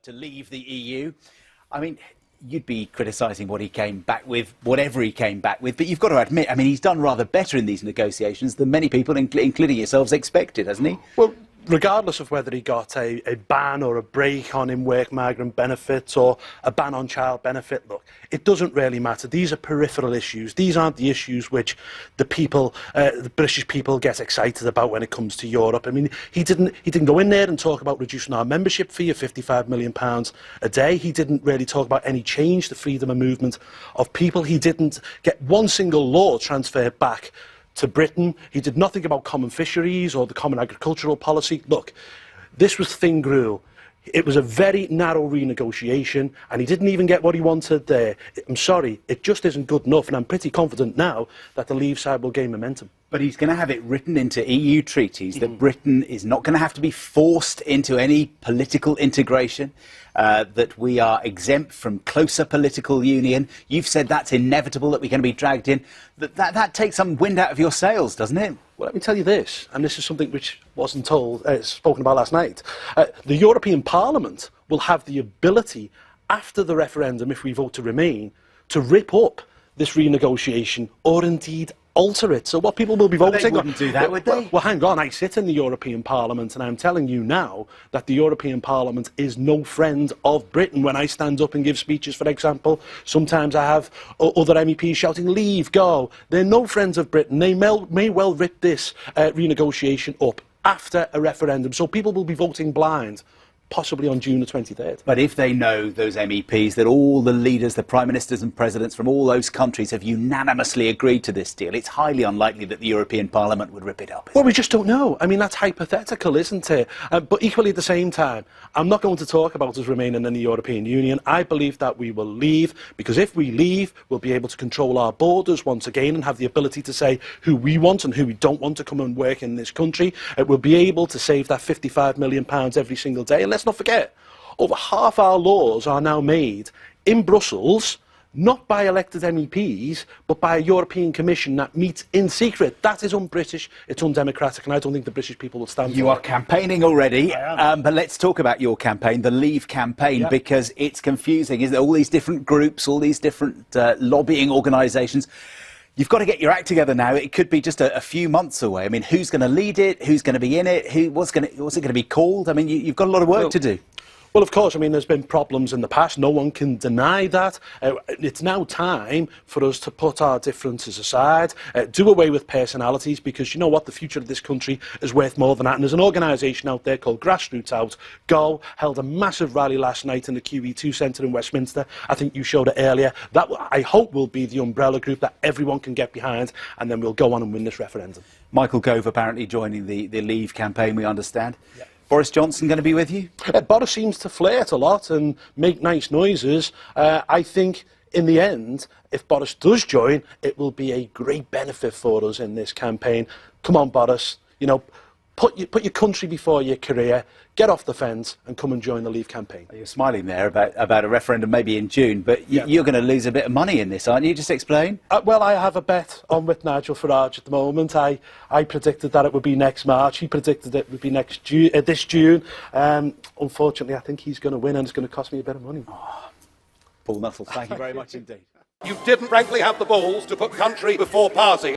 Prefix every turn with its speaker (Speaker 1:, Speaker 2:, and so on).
Speaker 1: to leave the EU. I mean, you'd be criticising what he came back with, whatever he came back with, but you've got to admit, I mean, he's done rather better in these negotiations than many people, including yourselves, expected, hasn't he?
Speaker 2: Well, regardless of whether he got a ban or a break on in-work migrant benefits or a ban on child benefit, look, it doesn't really matter. These are peripheral issues. These aren't the issues which the British people get excited about when it comes to Europe. I mean, he didn't go in there and talk about reducing our membership fee of £55 million a day. He didn't really talk about any change to freedom of movement of people. He didn't get one single law transferred back to Britain. He did nothing about common fisheries or the common agricultural policy. Look, this was thin gruel. It was a very narrow renegotiation, and he didn't even get what he wanted there. I'm sorry, it just isn't good enough, and I'm pretty confident now that the Leave side will gain momentum.
Speaker 1: But he's going to have it written into EU treaties that Britain is not going to have to be forced into any political integration, that we are exempt from closer political union. You've said that's inevitable, that we're going to be dragged in. That takes some wind out of your sails, doesn't it?
Speaker 2: Well, let me tell you this, and this is something which wasn't spoken about last night. The European Parliament will have the ability, after the referendum, if we vote to remain, to rip up this renegotiation or indeed alter it. So what people will be voting on...
Speaker 1: They wouldn't do that, would they?
Speaker 2: Well, hang on. I sit in the European Parliament, and I'm telling you now that the European Parliament is no friend of Britain. When I stand up and give speeches, for example, sometimes I have other MEPs shouting, "Leave, go." They're no friends of Britain. They may well rip this renegotiation up after a referendum. So people will be voting blind, possibly on June the 23rd.
Speaker 1: But if they know, those MEPs, that all the leaders, the prime ministers and presidents from all those countries have unanimously agreed to this deal, it's highly unlikely that the European Parliament would rip it up.
Speaker 2: Well, we just don't know. I mean, that's hypothetical, isn't it? But equally at the same time, I'm not going to talk about us remaining in the European Union. I believe that we will leave, because if we leave, we'll be able to control our borders once again and have the ability to say who we want and who we don't want to come and work in this country. We'll be able to save that £55 million every single day. And let's not forget, over half our laws are now made in Brussels, not by elected MEPs, but by a European Commission that meets in secret. That is un-British, it's undemocratic, and I don't think the British people will stand for it.
Speaker 1: You are campaigning already, but let's talk about your campaign, the Leave campaign, because it's confusing, isn't it? All these different groups, all these different lobbying organisations. You've got to get your act together now. It could be just a few months away. I mean, who's going to lead it? Who's going to be in it? What's it going to be called? I mean, you've got a lot of work to do.
Speaker 2: Well, of course, I mean, there's been problems in the past. No one can deny that. It's now time for us to put our differences aside, do away with personalities, because you know what? The future of this country is worth more than that. And there's an organisation out there called Grassroots Out. Go held a massive rally last night in the QE2 Centre in Westminster. I think you showed it earlier. That, I hope, will be the umbrella group that everyone can get behind, and then we'll go on and win this referendum.
Speaker 1: Michael Gove apparently joining the Leave campaign, we understand. Yeah. Boris Johnson going to be with you?
Speaker 2: Boris seems to flirt a lot and make nice noises. I think, in the end, if Boris does join, it will be a great benefit for us in this campaign. Come on, Boris, you know, put your country before your career, get off the fence and come and join the Leave campaign.
Speaker 1: You're smiling there about a referendum maybe in June, but you're going to lose a bit of money in this, aren't you? Just explain.
Speaker 2: Well, I have a bet on with Nigel Farage at the moment. I predicted that it would be next March. He predicted it would be this June. Unfortunately, I think he's going to win, and it's going to cost me a bit of money.
Speaker 1: Oh, Paul Nuttall, thank you very much indeed.
Speaker 3: You didn't frankly have the balls to put country before party.